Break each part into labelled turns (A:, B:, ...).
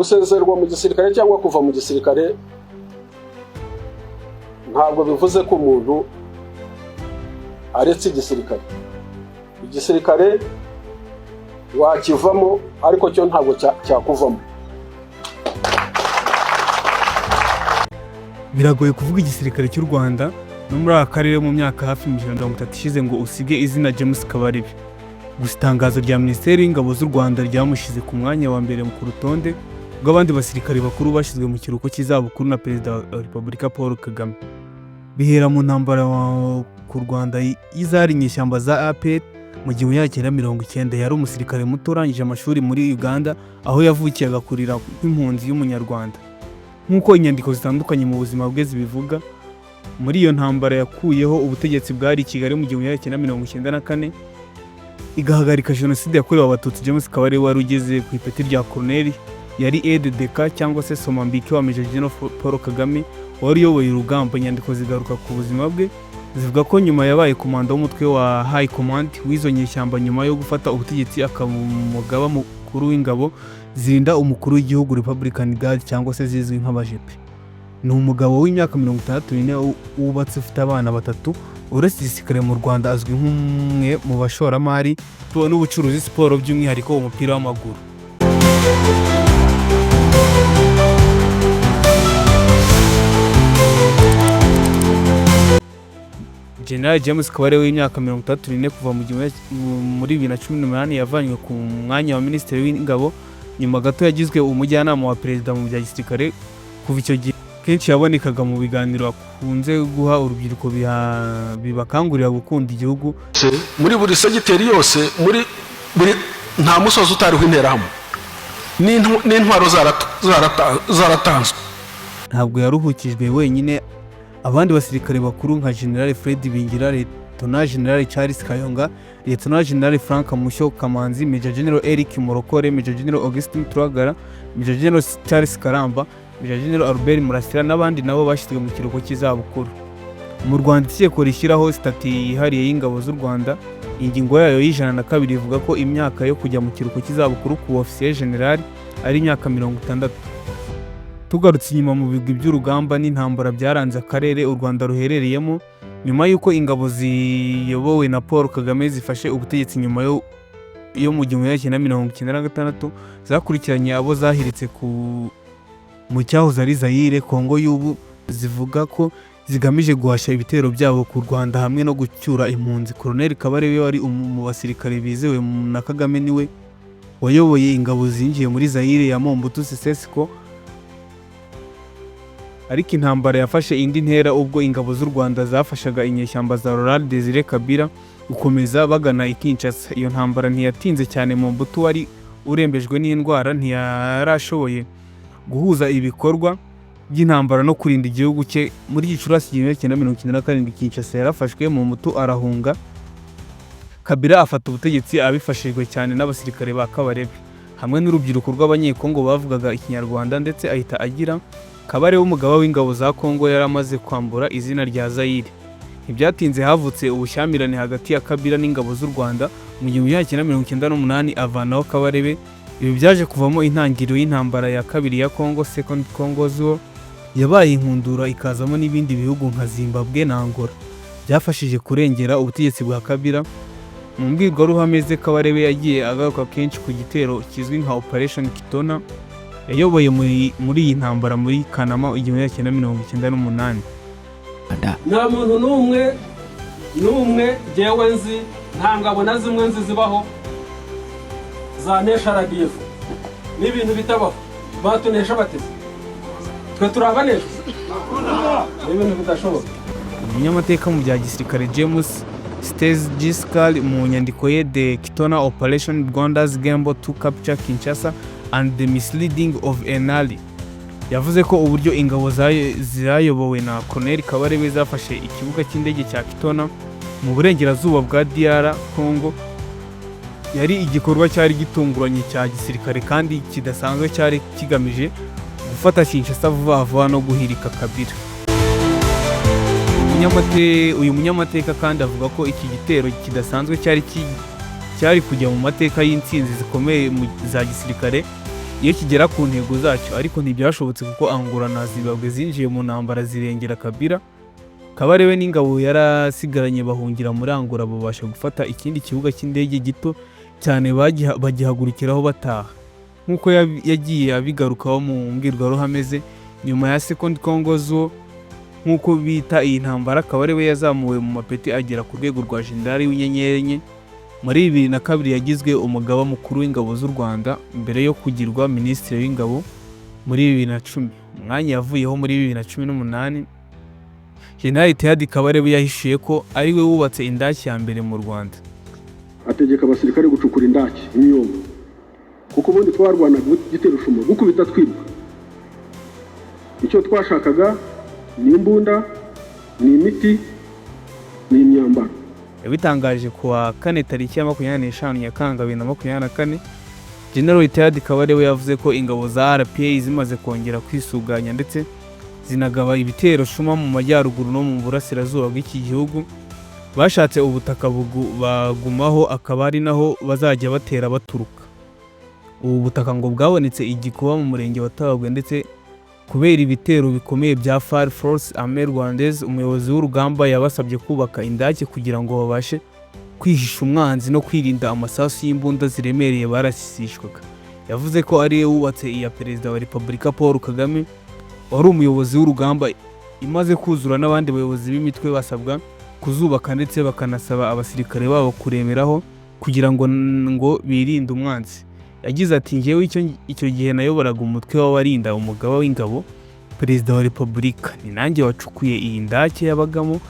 A: gusezerwa mu gisirikare cyangwa kuva mu gisirikare ntabwo bivuze ko umuntu aretse igisirikare. Igisirikare wakivamo ariko cyo ntabwo cyakuvamo.
B: Biragoye kuvuga igisirikare cy'u Rwanda no muri aka karere mu myaka hafi 30 ishize ngo usige izina James Kabarebe. Gusa itangazo rya Minisiteri y'Ingabo z'u Rwanda ryamushyize ku mwanya wa mbere ku rutonde rw'abandi basirikare bakuru bashyizwe mu kiruhuko cy'izabukuru na Perezida wa Repubulika Paul Kagame. Bihera mu ntambara ku Rwanda y'izari inyeshyamba za APR mu 1990. Yari umusirikare muto urangije amashuri muri Uganda, aho yavukiye agakurira nk'impunzi y'umunyarwanda. Nk'uko inyandiko zitandukanye mu buzima bwe zibivuga, muri iyo ntambara yakuyeho ubutegetsi bwari i Kigali mu 1994 igahagarika jenoside yakorewe abatutsi. James Kabarebe wari ugeze ku ipeti rya Colonel, yari aide de camp cyangwa se somambike wa Major General Paul Kagame wari uyoboye urugamba. Inyandiko zigaruka ku buzima bwe zivuga ko nyuma yabaye komanda w'umutwe wa High Command w'izo nyeshyamba, nyuma yo gufata ubutegetsi akaba umugaba mukuru w'ingabo zirinda umukuru w'igihugu Republican Guard cyangwa se zizwi nk'abajepe. Ni umugabo w'imyaka 64 wubatse ufite abana batatu. Uretse igisirikare mu Rwanda azwi nk'umwe mu bashoramari n'ubucuruzi, siporo by'umwihariko umupira w'amaguru. General James Kabarebe w'imyaka 34 kuva muri 2018 yavanywe ku mwanya wa Minisitiri w'Ingabo, nyuma gato yagizwe umujyanama wa Perezida mu bya gisirikare. Kuva icyo gihe kenshi yabonekaga mu biganiro akunze guha urubyiruko bibakangurira gukunda igihugu.
A: Muri buri segiteri yose, muri nta musozi utariho interahamwe n'intwaro zaratanzwe.
B: Ntabwo yaruhukijwe wenyine. Abandi basirikare bakuru nka General Fred Bingira, Lieutenant General Charles Kayonga, Lieutenant General Frank Mushyo Kamanzi, Major General Eric Morokore, Major General Augustin Turagara, Major General Charles Karamba, Major General Albert Murasira n'abandi nabo bashyizwe mu kiruhuko cy'izabukuru. Mu Rwanda itegeko rishyiraho stati yihariye y'ingabo z'u Rwanda, ingingo yayo y'102 ivuga ko imyaka yo kujya mu kiruhuko cy'izabukuru ku ofisiye general ari imyaka 60. Tugarutse inyuma mu bigwi by'urugamba n'intambara byaranze akarere u Rwanda ruherereyemo, nyuma y'uko ingabo ziyobowe na Paul Kagame zifashe ubutegetsi nyuma yo mu 1996, zakurikiranye abo zahiritse mu cyahoze ari Zaire, Kongo y'ubu, zivuga ko zigamije guhasha ibitero byabo ku Rwanda hamwe no gucyura impunzi. Colonel Kabarebe wari mu basirikare bizewe na Kagame, niwe wayoboye ingabo zinjiye muri Zaire ya Mobutu Sese Seko. Ariko intambara yafashe indi ntera ubwo ingabo z'u Rwanda zafashaga inyeshyamba za Laurent Désiré Kabila gukomeza bagana i Kinshasa. Iyo ntambara ntiyatinze cyane. Mobutu wari urembejwe n'indwara ntiyarashoboye guhuza ibikorwa by'intambara no kurinda igihugu cye. Muri Gicurasi 1997 Kinshasa yarafashwe, Mobutu arahunga. Kabila afata ubutegetsi abifashijwe cyane n'abasirikare ba Kabarebe hamwe n'urubyiruko rw'abanyekongo bavugaga ikinyarwanda, ndetse ahita agira Kabarebe umugaba w'ingabo za Kongo yaramaze kwambura izina rya Zaire. Ntibyatinze havutse ubushyamirane hagati ya Kabila n'ingabo z'u Rwanda. Mu 1998 avanaho Kabarebe. Ibi byaje kuvamo intangiriro y'intambara ya kabiri ya Congo, Second Congo War, yabaye inkundura ikazamo n'ibindi bihugu nka Zimbabwe na Angola. Byafashije kurengera ubutegetsi bwa Kabila. Mu mbwirwaruhame ze Kabarebe yagiye agaruka kenshi ku gitero kizwi nka Operation Kitona yayoboye muri iyi ntambara muri Kanama 1998.
A: Nta muntu n'umwe jewe nzi, nta ngabo na zimwe nzi zibaho zanesha RDF. N'ibintu bitabaho batunesha bateze, twe turabanesha, n'ibintu bidashoboka.
B: Umunyamateka mu bya gisirikare James Stez Giscard mu nyandiko ye The Kitona Operation Rwanda's Gamble to Capture Kinshasa and the Misleading of Enali, yavuze ko uburyo ingabo zayobowe na Colonel Kabarebe zafashe ikibuga cy'indege cya Kitona mu burengerazuba bwa DR Congo yari igikorwa cyari gitunguranye cya gisirikare kandi kidasanzwe, cyari kigamije gufata Kinshasa vuba vuba no guhirika Kabila. Uyu munyamateka kandi avuga ko iki gitero kidasanzwe cyari kujya mu mateka y'intsinzi zikomeye za gisirikare iyo kigera ku ntego zacyo, ariko ntibyashobotse kuko Angola na Zimbabwe zinjiye mu ntambara zirengera Kabila. Kabarebe n'ingabo yarasigaranye bahungira muri Angola, babasha gufata ikindi kibuga cy'indege gito cyane bagihagurukiraho bataha. Nk'uko yagiye abigarukaho mu mbwirwaruhame ze nyuma ya Second Congo zo nk'uko bita iyi ntambara, Kabarebe yazamuwe mu mapeti agera ku rwego rwa jenerali w'inyenyeri enye. Muri 2002 yagizwe umugaba mukuru w'ingabo z'u Rwanda mbere yo kugirwa minisitiri w'ingabo muri 2010. Umwanya yavuyeho muri 2018. Jenerali Theadi Kabarebe yahishuye ko ari we wubatse indake ya mbere mu Rwanda.
C: Ategeka abasirikare gucukura indake imyombo, kuko ubundi twarwanaga igitero shuma gukubita twiruka. Icyo twashakaga ni imbunda, ni imiti, ni imyambaro.
B: Yabitangaje kuwa 4 tariki ya 25 Nyakanga 2024. General Theadi Kabarebe yavuze ko ingabo za RPA zimaze kongera kwisuganya ndetse zinagaba ibitero shuma mu majyaruguru no mu burasirazuba bw'iki gihugu. Bashatse ubutaka bagumaho, akaba ari naho bazajya batera baturuka. Ubu butaka ngo bwabonetse igikuba mu murenge wa Tabagwe, ndetse kubera ibitero bikomeye bya FARC Force Armée Rwandaise, umuyobozi w'urugamba yabasabye kubaka indake kugira ngo babashe kwihisha umwanzi no kwirinda amasasu y'imbunda ziremereye barasishishwaga. Yavuze ko ari we wubatse iya Perezida wa Repubulika Paul Kagame, wari umuyobozi w'urugamba, imaze kuzura n'abandi bayobozi b'imitwe basabwa kuzubaka, ndetse bakanasaba abasirikare babo kuremeraho kugira ngo birinde umwanzi. Yagize ati, ngewe icyo gihe nayoboraga umutwe w'abarinda umugaba w'ingabo Perezida wa Repubulika, ni nanjye wacukuye iyi ndake yabagamo.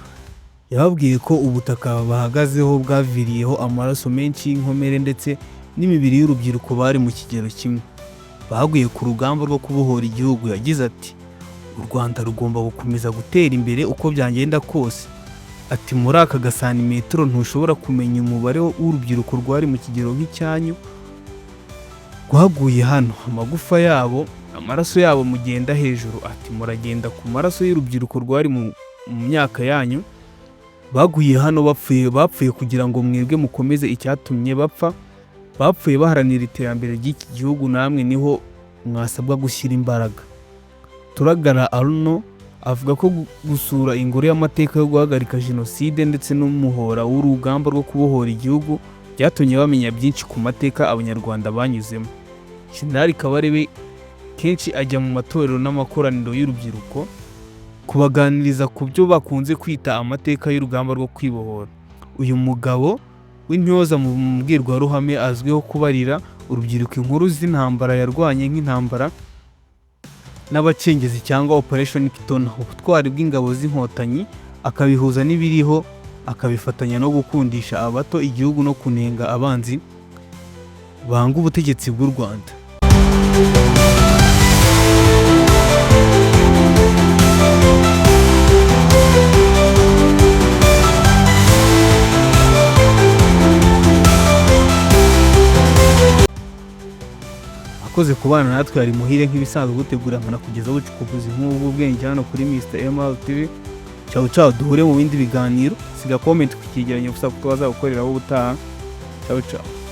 B: Yababwiye ko ubutaka bahagazeho bwaviriyeho amaraso menshi y'inkomere ndetse n'imibiri y'urubyiruko bari mu kigero kimwe, baguye ku rugamba rwo kubohora igihugu. Yagize ati, u Rwanda rugomba gukomeza gutera imbere uko byagenda kose. Ati, muri aka gasanimetero ntushobora kumenya umubare w'urubyiruko rwari mu kigero nk'icyanyu rwaguye hano, amagufa yabo, amaraso yabo mugenda hejuru. Ati, muragenda ku maraso y'urubyiruko rwari mu myaka yanyu, baguye hano bapfuye kugira ngo mwebwe mukomeze icyatumye bapfa. Bapfuye baharanira iterambere ry'iki gihugu, namwe niho mwasabwa gushyira imbaraga. Turagara Arno avuga ko gusura ingoro y'amateka yo guhagarika jenoside ndetse n'umuhora w'urugamba rwo kubohora igihugu byatumye bamenya byinshi ku mateka abanyarwanda banyuzemo. Jenerali Kabarebe kenshi ajya mu matorero n'amakoraniro y'urubyiruko kubaganiriza ku byo bakunze kwita amateka y'urugamba rwo kwibohora. Uyu mugabo w'intyoza mu mbwirwaruhame azwiho kubarira urubyiruko inkuru z'intambara yarwanye nk'intambara n'abacengezi cyangwa Operation Kitona, ubutwari bw'ingabo z'inkotanyi, akabihuza n'ibiriho, akabifatanya no gukundisha abato igihugu no kunenga abanzi banga ubutegetsi bw'u Rwanda. Akoze kubana natwe, ari muhire nk'ibisanzwe gutegura nkanakugezaho ubucukuzi nk'ubu bwenge hano kuri Mr ML TV. Ciao duhure mu bindi biganiro. Siga comment ku cyegeranyo gusa ko tuzagukoreraho ubutaha. Ciao.